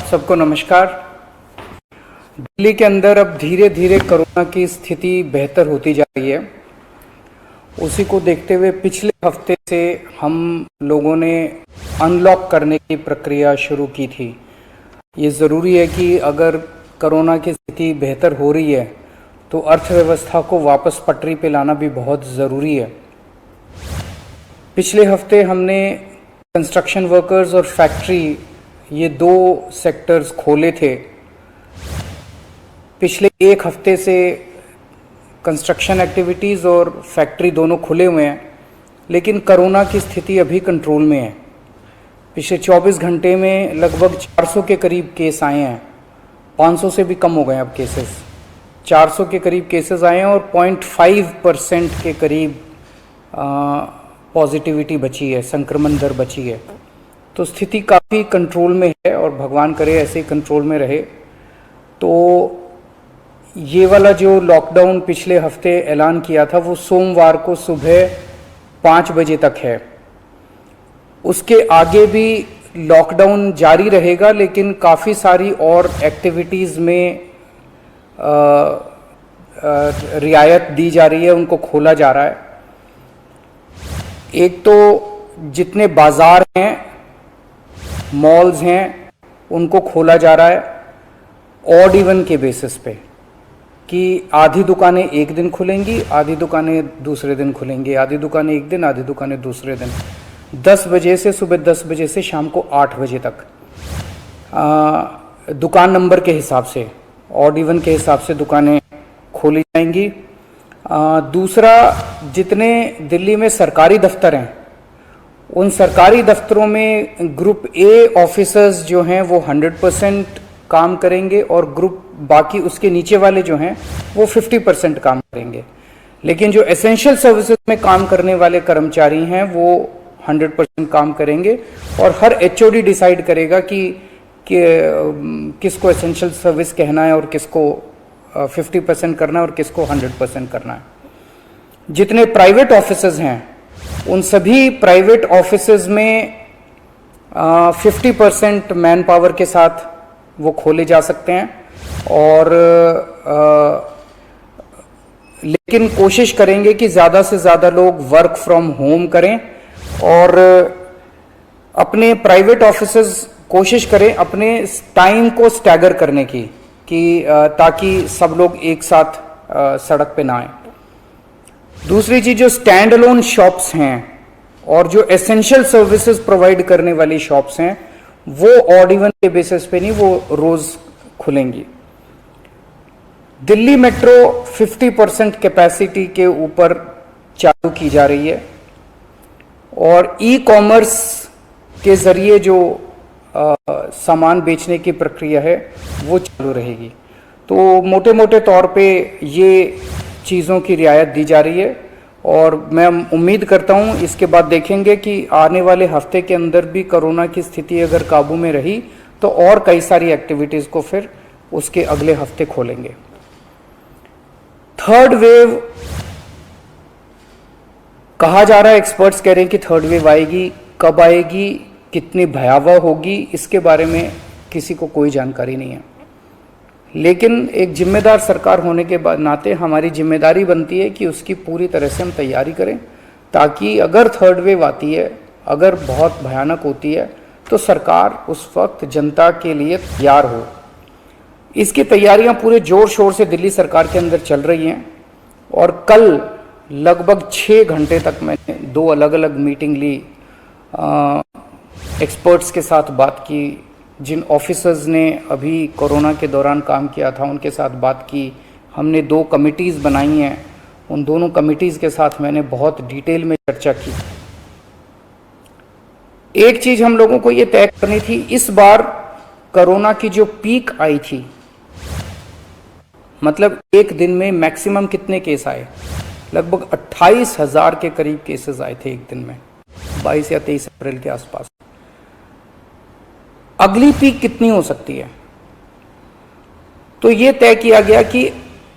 सबको नमस्कार। दिल्ली के अंदर अब धीरे धीरे कोरोना की स्थिति बेहतर होती जा रही है। उसी को देखते हुए पिछले हफ्ते से हम लोगों ने अनलॉक करने की प्रक्रिया शुरू की थी। ये ज़रूरी है कि अगर कोरोना की स्थिति बेहतर हो रही है तो अर्थव्यवस्था को वापस पटरी पे लाना भी बहुत ज़रूरी है। पिछले हफ्ते हमने कंस्ट्रक्शन वर्कर्स और फैक्ट्री, ये दो सेक्टर्स खोले थे। पिछले एक हफ्ते से कंस्ट्रक्शन एक्टिविटीज़ और फैक्ट्री दोनों खुले हुए हैं, लेकिन कोरोना की स्थिति अभी कंट्रोल में है। पिछले 24 घंटे में लगभग 400 के करीब केस आए हैं। 500 से भी कम हो गए अब केसेस। 400 के करीब केसेस आए हैं और 0.5% के करीब पॉजिटिविटी बची है, संक्रमण दर बची है। तो स्थिति काफ़ी कंट्रोल में है और भगवान करे ऐसे ही कंट्रोल में रहे। तो ये वाला जो लॉकडाउन पिछले हफ्ते ऐलान किया था वो सोमवार को सुबह 5 बजे तक है। उसके आगे भी लॉकडाउन जारी रहेगा, लेकिन काफ़ी सारी और एक्टिविटीज़ में रियायत दी जा रही है, उनको खोला जा रहा है। एक तो जितने बाज़ार हैं, मॉल्स हैं, उनको खोला जा रहा है ऑड इवन के बेसिस पे, कि आधी दुकानें एक दिन खुलेंगी, आधी दुकानें दूसरे दिन खुलेंगी, आधी दुकानें एक दिन, आधी दुकानें दूसरे दिन। 10 बजे से सुबह 10 बजे से शाम को 8 बजे तक दुकान नंबर के हिसाब से, ऑड इवन के हिसाब से दुकानें खोली जाएंगी। दूसरा, जितने दिल्ली में सरकारी दफ्तर हैं, उन सरकारी दफ्तरों में ग्रुप ए ऑफिसर्स जो हैं वो 100% काम करेंगे और ग्रुप बाकी उसके नीचे वाले जो हैं वो 50% काम करेंगे। लेकिन जो एसेंशियल सर्विसेज में काम करने वाले कर्मचारी हैं वो 100% काम करेंगे और हर एचओडी डिसाइड करेगा कि किसको एसेंशियल सर्विस कहना है और किसको 50% करना है और किसको 100% करना है। जितने प्राइवेट ऑफिसेज हैं उन सभी प्राइवेट ऑफिसेज में 50% मैन पावर के साथ वो खोले जा सकते हैं और लेकिन कोशिश करेंगे कि ज़्यादा से ज़्यादा लोग वर्क फ्रॉम होम करें और अपने प्राइवेट ऑफिसेज कोशिश करें अपने टाइम को स्टैगर करने की, कि ताकि सब लोग एक साथ सड़क पे ना आए। दूसरी चीज़, जो स्टैंड अलोन शॉप्स हैं और जो एसेंशियल सर्विसेज प्रोवाइड करने वाली शॉप्स हैं वो ऑड इवन के बेसिस पे नहीं, वो रोज खुलेंगी। दिल्ली मेट्रो 50% कैपेसिटी के ऊपर चालू की जा रही है और ई कॉमर्स के जरिए जो सामान बेचने की प्रक्रिया है वो चालू रहेगी। तो मोटे मोटे तौर पे ये चीज़ों की रियायत दी जा रही है और मैं उम्मीद करता हूँ इसके बाद देखेंगे कि आने वाले हफ्ते के अंदर भी कोरोना की स्थिति अगर काबू में रही तो और कई सारी एक्टिविटीज़ को फिर उसके अगले हफ्ते खोलेंगे। थर्ड वेव कहा जा रहा है, एक्सपर्ट्स कह रहे हैं कि थर्ड वेव आएगी, कब आएगी, कितनी भयावह होगी, इसके बारे में किसी को कोई जानकारी नहीं है। लेकिन एक जिम्मेदार सरकार होने के नाते हमारी जिम्मेदारी बनती है कि उसकी पूरी तरह से हम तैयारी करें, ताकि अगर थर्ड वेव आती है, अगर बहुत भयानक होती है, तो सरकार उस वक्त जनता के लिए तैयार हो। इसकी तैयारियां पूरे जोर शोर से दिल्ली सरकार के अंदर चल रही हैं और कल लगभग 6 घंटे तक मैंने 2 अलग अलग मीटिंग ली, एक्सपर्ट्स के साथ बात की, जिन ऑफिसर्स ने अभी कोरोना के दौरान काम किया था उनके साथ बात की। हमने 2 कमिटीज़ बनाई हैं, उन दोनों कमिटीज़ के साथ मैंने बहुत डिटेल में चर्चा की। एक चीज़ हम लोगों को ये तय करनी थी, इस बार कोरोना की जो पीक आई थी, मतलब एक दिन में मैक्सिमम कितने केस आए, लगभग 28,000 के करीब केसेस आए थे एक दिन में, 22 या 23 अप्रैल के आसपास। अगली पीक कितनी हो सकती है, तो ये तय किया गया कि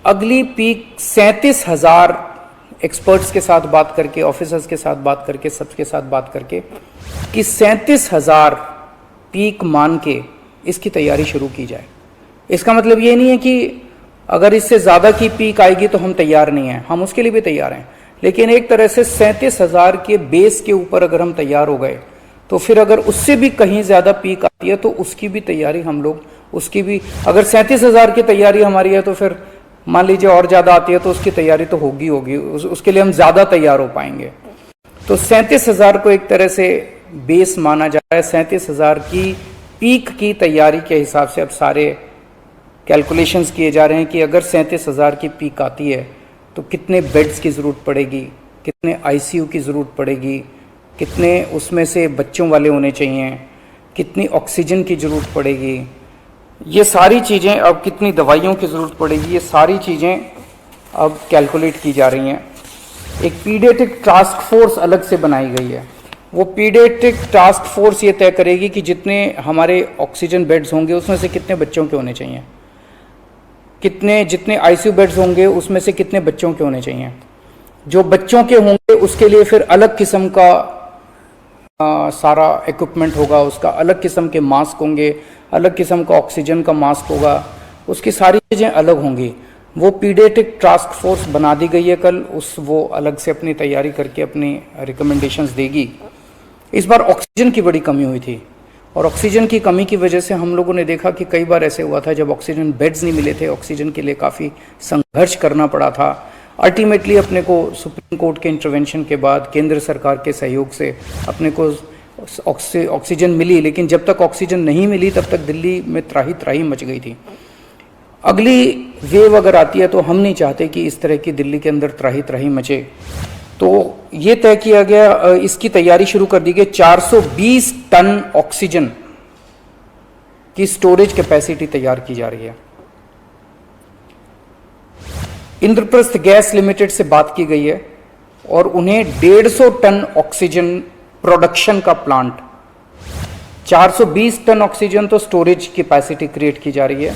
अगली पीक 37,000, एक्सपर्ट्स के साथ बात करके, ऑफिसर्स के साथ बात करके, सबके साथ बात करके, कि 37,000 पीक मान के इसकी तैयारी शुरू की जाए। इसका मतलब ये नहीं है कि अगर इससे ज़्यादा की पीक आएगी तो हम तैयार नहीं हैं, हम उसके लिए भी तैयार हैं, लेकिन एक तरह से 37,000 के बेस के ऊपर अगर हम तैयार हो गए तो फिर अगर उससे भी कहीं ज़्यादा पीक आती है तो उसकी भी तैयारी हम लोग, उसकी भी, अगर 37,000 की तैयारी हमारी है तो फिर मान लीजिए और ज़्यादा आती है तो उसकी तैयारी तो होगी, उसके लिए हम ज़्यादा तैयार हो पाएंगे। तो 37,000 को एक तरह से बेस माना जा रहा है। 37,000 की पीक की तैयारी के हिसाब से अब सारे कैलकुलेशंस किए जा रहे हैं कि अगर 37,000 की पीक आती है तो कितने बेड्स की ज़रूरत पड़ेगी, कितने आईसीयू की ज़रूरत पड़ेगी, कितने उसमें से बच्चों वाले होने चाहिए, कितनी ऑक्सीजन की ज़रूरत पड़ेगी, ये सारी चीज़ें, अब कितनी दवाइयों की ज़रूरत पड़ेगी, ये सारी चीज़ें अब कैलकुलेट की जा रही हैं। एक पीडियाट्रिक टास्क फोर्स अलग से बनाई गई है। वो पीडियाट्रिक टास्क फोर्स ये तय करेगी कि जितने हमारे ऑक्सीजन बेड्स होंगे उसमें से कितने बच्चों के होने चाहिए, जितने आईसीयू बेड्स होंगे उसमें से कितने बच्चों के होने चाहिए। जो बच्चों के होंगे उसके लिए फिर अलग किस्म का सारा इक्विपमेंट होगा, उसका अलग किस्म के मास्क होंगे, अलग किस्म का ऑक्सीजन का मास्क होगा, उसकी सारी चीज़ें अलग होंगी। वो पीडियाट्रिक टास्क फोर्स बना दी गई है कल, वो अलग से अपनी तैयारी करके अपनी रिकमेंडेशंस देगी। इस बार ऑक्सीजन की बड़ी कमी हुई थी और ऑक्सीजन की कमी की वजह से हम लोगों ने देखा कि कई बार ऐसे हुआ था जब ऑक्सीजन बेड्स नहीं मिले थे, ऑक्सीजन के लिए काफ़ी संघर्ष करना पड़ा था। अल्टीमेटली अपने को सुप्रीम कोर्ट के इंटरवेंशन के बाद केंद्र सरकार के सहयोग से अपने को ऑक्सीजन मिली, लेकिन जब तक ऑक्सीजन नहीं मिली तब तक दिल्ली में त्राही त्राही मच गई थी। अगली वेव अगर आती है तो हम नहीं चाहते कि इस तरह की दिल्ली के अंदर त्राही त्राही मचे, तो ये तय किया गया, इसकी तैयारी शुरू कर दी गई। 420 टन ऑक्सीजन की स्टोरेज कैपेसिटी तैयार की जा रही है। इंद्रप्रस्थ गैस लिमिटेड से बात की गई है और उन्हें 150 टन ऑक्सीजन प्रोडक्शन का प्लांट, 420 टन ऑक्सीजन तो स्टोरेज कैपेसिटी क्रिएट की जा रही है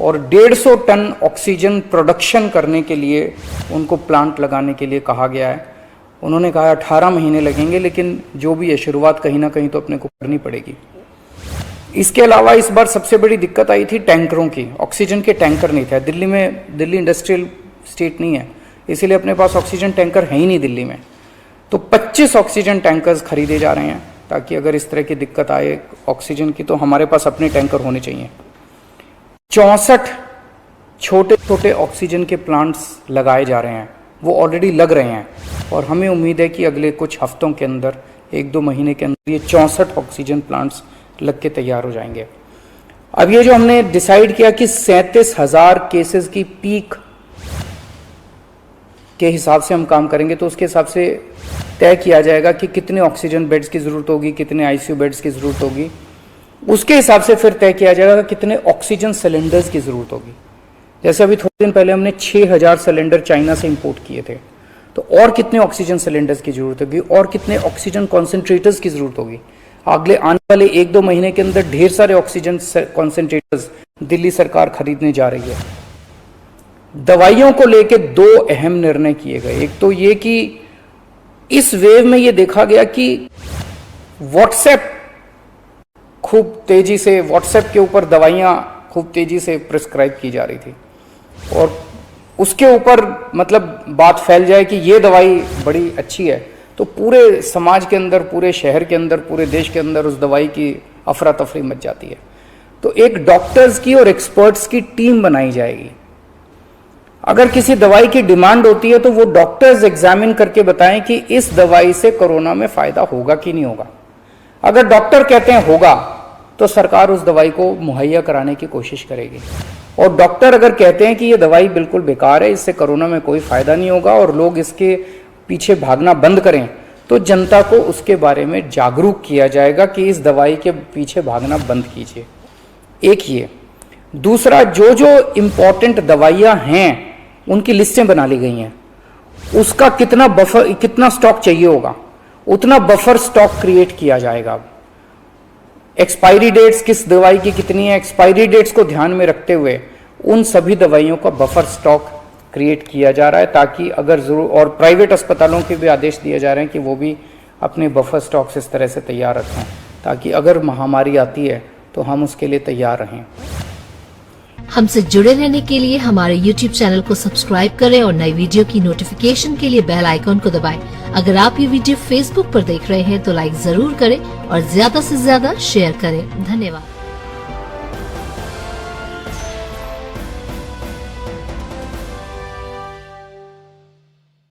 और 150 टन ऑक्सीजन प्रोडक्शन करने के लिए उनको प्लांट लगाने के लिए कहा गया है। उन्होंने कहा 18 महीने लगेंगे, लेकिन जो भी है शुरुआत कहीं ना कहीं तो अपने को करनी पड़ेगी। इसके अलावा इस बार सबसे बड़ी दिक्कत आई थी टैंकरों की। ऑक्सीजन के टैंकर नहीं थे दिल्ली में, दिल्ली इंडस्ट्रियल स्टेट नहीं है, इसीलिए अपने पास ऑक्सीजन टैंकर है ही नहीं दिल्ली में। तो 25 ऑक्सीजन टैंकर्स खरीदे जा रहे हैं ताकि अगर इस तरह की दिक्कत आए ऑक्सीजन की तो हमारे पास अपने टैंकर होने चाहिए। 64 छोटे छोटे ऑक्सीजन के प्लांट्स लगाए जा रहे हैं, वो ऑलरेडी लग रहे हैं और हमें उम्मीद है कि अगले कुछ हफ्तों के अंदर, 1-2 महीने के अंदर ये 64 ऑक्सीजन प्लांट्स लग के तैयार हो जाएंगे। अब ये जो हमने डिसाइड किया कि 37,000 केसेस की पीक के हिसाब से हम काम करेंगे, तो उसके हिसाब से तय किया जाएगा कि कितने ऑक्सीजन बेड्स की ज़रूरत होगी, कितने आईसीयू बेड्स की ज़रूरत होगी। उसके हिसाब से फिर तय किया जाएगा कि कितने ऑक्सीजन सिलेंडर्स की ज़रूरत होगी। जैसे अभी थोड़े दिन पहले हमने 6,000 सिलेंडर चाइना से इंपोर्ट किए थे, तो और कितने ऑक्सीजन सिलेंडर्स की ज़रूरत होगी और कितने ऑक्सीजन कॉन्सेंट्रेटर्स की ज़रूरत होगी। अगले आने वाले 1-2 महीने के अंदर ढेर सारे ऑक्सीजन कॉन्सेंट्रेटर्स दिल्ली सरकार खरीदने जा रही है। दवाइयों को लेकर 2 अहम निर्णय किए गए। एक तो ये कि इस वेव में ये देखा गया कि व्हाट्सएप खूब तेजी से, व्हाट्सएप के ऊपर दवाइयाँ खूब तेजी से प्रिस्क्राइब की जा रही थी और उसके ऊपर मतलब बात फैल जाए कि ये दवाई बड़ी अच्छी है, तो पूरे समाज के अंदर, पूरे शहर के अंदर, पूरे देश के अंदर उस दवाई की अफरा तफरी मच जाती है। तो एक डॉक्टर्स की और एक्सपर्ट्स की टीम बनाई जाएगी। अगर किसी दवाई की डिमांड होती है तो वो डॉक्टर्स एग्जामिन करके बताएं कि इस दवाई से कोरोना में फायदा होगा कि नहीं होगा। अगर डॉक्टर कहते हैं होगा तो सरकार उस दवाई को मुहैया कराने की कोशिश करेगी, और डॉक्टर अगर कहते हैं कि ये दवाई बिल्कुल बेकार है, इससे कोरोना में कोई फायदा नहीं होगा और लोग इसके पीछे भागना बंद करें, तो जनता को उसके बारे में जागरूक किया जाएगा कि इस दवाई के पीछे भागना बंद कीजिए। एक ये। दूसरा, जो जो इम्पोर्टेंट दवाइयाँ हैं उनकी लिस्टें बना ली गई हैं, उसका कितना बफर, कितना स्टॉक चाहिए होगा उतना बफर स्टॉक क्रिएट किया जाएगा। एक्सपायरी डेट्स किस दवाई की कितनी है, एक्सपायरी डेट्स को ध्यान में रखते हुए उन सभी दवाइयों का बफर स्टॉक क्रिएट किया जा रहा है, ताकि अगर जरूर, और प्राइवेट अस्पतालों के भी आदेश दिए जा रहे हैं कि वो भी अपने बफर स्टॉक्स इस तरह से तैयार रखें ताकि अगर महामारी आती है तो हम उसके लिए तैयार रहें। हमसे जुड़े रहने के लिए हमारे YouTube चैनल को सब्सक्राइब करें और नई वीडियो की नोटिफिकेशन के लिए बेल आइकॉन को दबाएं। अगर आप ये वीडियो Facebook पर देख रहे हैं तो लाइक जरूर करें और ज्यादा से ज्यादा शेयर करें। धन्यवाद।